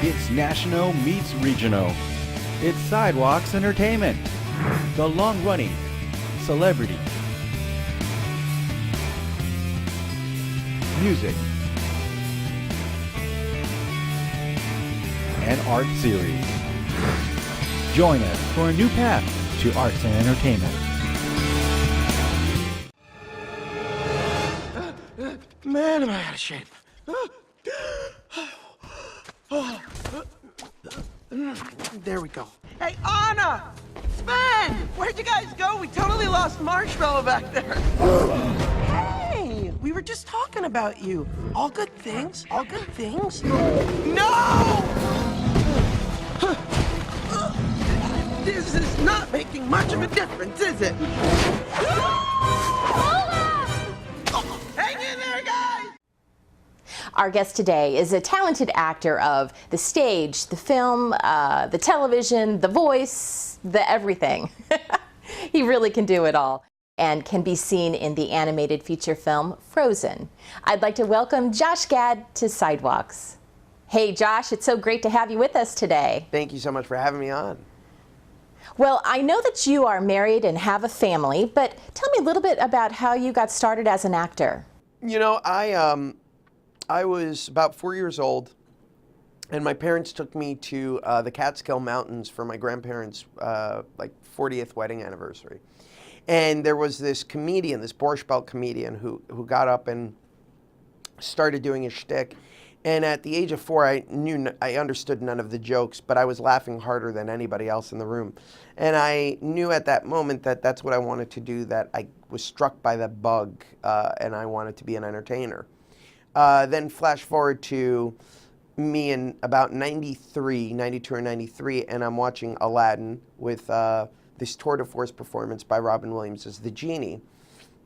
It's national meets regional. It's Sidewalks Entertainment. The long-running celebrity, music, and art series. Join us for a new path to arts and entertainment. Man, am I out of shape. There we go. Hey, Anna! Sven! Where'd you guys go? We totally lost Marshmallow back there. Hey! We were just talking about you. All good things? All good things? No! This is not making much of a difference, is it? Hang in there, guys! Our guest today is a talented actor of the stage, the film, the television, the voice, the everything. He really can do it all and can be seen in the animated feature film Frozen. I'd like to welcome Josh Gad to Sidewalks. Hey Josh, it's so great to have you with us today. Thank you so much for having me on. Well, I know that you are married and have a family, but tell me a little bit about how you got started as an actor. You know, I was about 4 years old, and my parents took me to the Catskill Mountains for my grandparents' like 40th wedding anniversary. And there was this comedian, this Borscht Belt comedian, who got up and started doing his shtick. And at the age of 4, I understood none of the jokes, but I was laughing harder than anybody else in the room. And I knew at that moment that that's what I wanted to do, that I was struck by the bug, and I wanted to be an entertainer. Then flash forward to me in about 92 or 93, and I'm watching Aladdin with this tour de force performance by Robin Williams as the genie.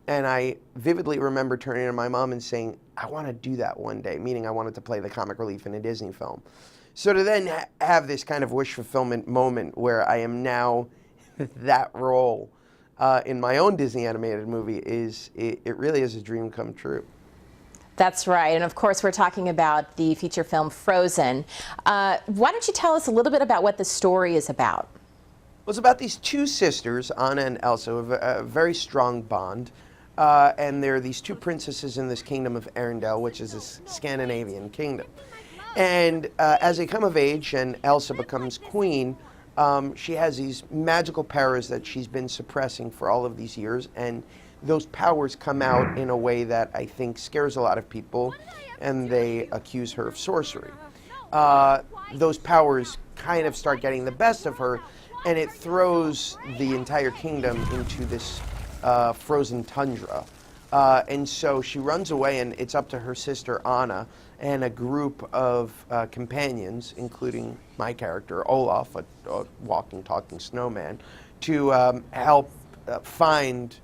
And I vividly remember turning to my mom and saying, I want to do that one day, meaning I wanted to play the comic relief in a Disney film. So to then have this kind of wish fulfillment moment where I am now that role in my own Disney animated movie, it really is a dream come true. That's right, and of course we're talking about the feature film Frozen. Why don't you tell us a little bit about what the story is about? Well, it's about these two sisters, Anna and Elsa, who have a very strong bond. And there are these two princesses in this kingdom of Arendelle, which is this Scandinavian kingdom. And as they come of age and Elsa becomes queen, she has these magical powers that she's been suppressing for all of these years. And those powers come out in a way that I think scares a lot of people, and they accuse her of sorcery. Those powers kind of start getting the best of her, and it throws the entire kingdom into this frozen tundra. And so she runs away, and it's up to her sister Anna and a group of companions, including my character Olaf, a walking, talking snowman, to help find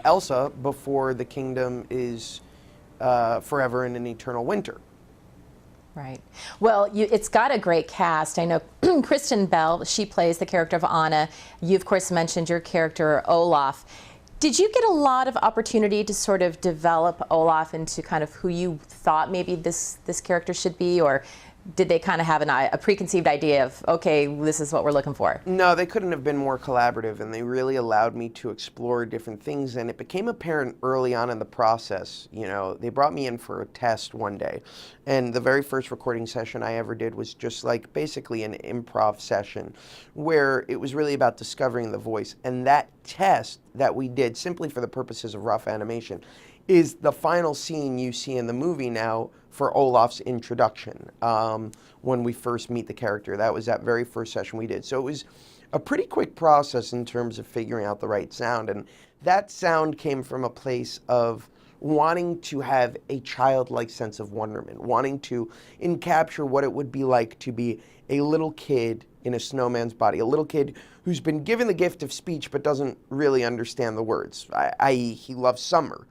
Elsa before the kingdom is forever in an eternal winter. Right. Well, it's got a great cast. I know Kristen Bell, she plays the character of Anna. You, of course, mentioned your character, Olaf. Did you get a lot of opportunity to sort of develop Olaf into kind of who you thought maybe this character should be, or did they kind of have a preconceived idea of, okay, this is what we're looking for? No, they couldn't have been more collaborative, and they really allowed me to explore different things, and it became apparent early on in the process. You know, they brought me in for a test one day, and the very first recording session I ever did was just like basically an improv session where it was really about discovering the voice. And that test that we did simply for the purposes of rough animation is the final scene you see in the movie now for Olaf's introduction when we first meet the character. That was that very first session we did. So it was a pretty quick process in terms of figuring out the right sound. And that sound came from a place of wanting to have a childlike sense of wonderment, wanting to encapture what it would be like to be a little kid in a snowman's body, a little kid who's been given the gift of speech but doesn't really understand the words, i.e. he loves summer.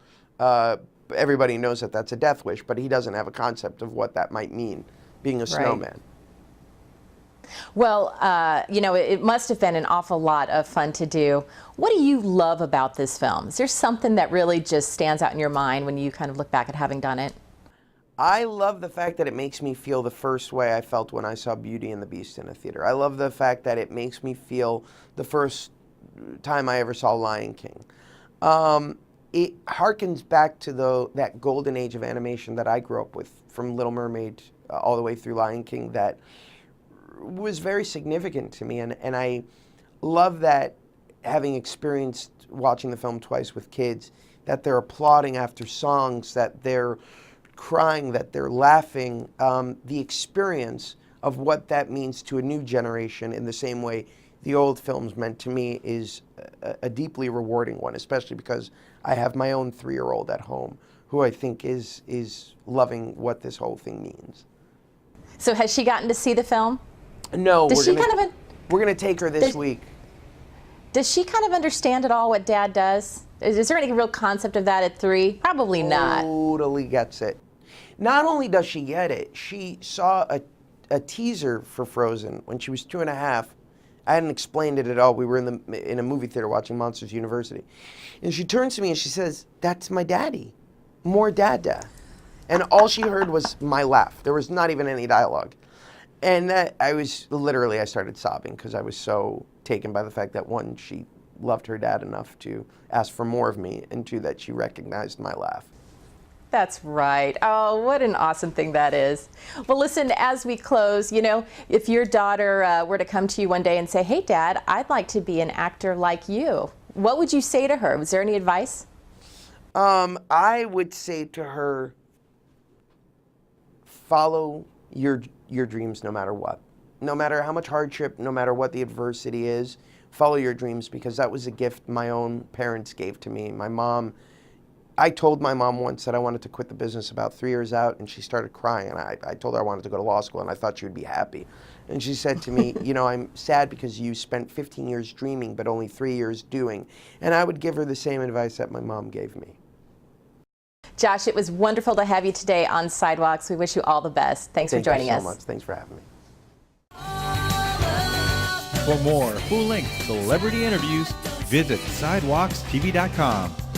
Everybody knows that that's a death wish, but he doesn't have a concept of what that might mean, being a snowman. Well, you know, it must have been an awful lot of fun to do. What do you love about this film? Is there something that really just stands out in your mind when you kind of look back at having done it? I love the fact that it makes me feel the first way I felt when I saw Beauty and the Beast in a theater. I love the fact that it makes me feel the first time I ever saw Lion King. It harkens back to that golden age of animation that I grew up with, from Little Mermaid all the way through Lion King, that was very significant to me. And I love that, having experienced watching the film twice with kids, that they're applauding after songs, that they're crying, that they're laughing. The experience of what that means to a new generation, in the same way the old films meant to me, is a deeply rewarding one, especially because I have my own 3-year-old at home who I think is loving what this whole thing means. So has she gotten to see the film? No, Does we're going to take her this week. Does she kind of understand at all what Dad does? Is there any real concept of that at 3? Probably not. Totally gets it. Not only does she get it, she saw a teaser for Frozen when she was 2.5. I hadn't explained it at all. We were in a movie theater watching Monsters University. And she turns to me and she says, "That's my daddy. More Dada." And all she heard was my laugh. There was not even any dialogue. And I started sobbing because I was so taken by the fact that, 1, she loved her dad enough to ask for more of me, and 2, that she recognized my laugh. That's right. Oh, what an awesome thing that is. Well, listen, as we close, if your daughter were to come to you one day and say, "Hey, Dad, I'd like to be an actor like you," what would you say to her? Was there any advice? I would say to her, follow your dreams no matter what. No matter how much hardship, no matter what the adversity is, follow your dreams, because that was a gift my own parents gave to me. I told my mom once that I wanted to quit the business about 3 years out, and she started crying. And I told her I wanted to go to law school, and I thought she would be happy. And she said to me, "I'm sad because you spent 15 years dreaming, but only 3 years doing." And I would give her the same advice that my mom gave me. Josh, it was wonderful to have you today on Sidewalks. We wish you all the best. Thanks for joining us. Thank you so much. Thanks for having me. For more full-length celebrity interviews, visit sidewalkstv.com.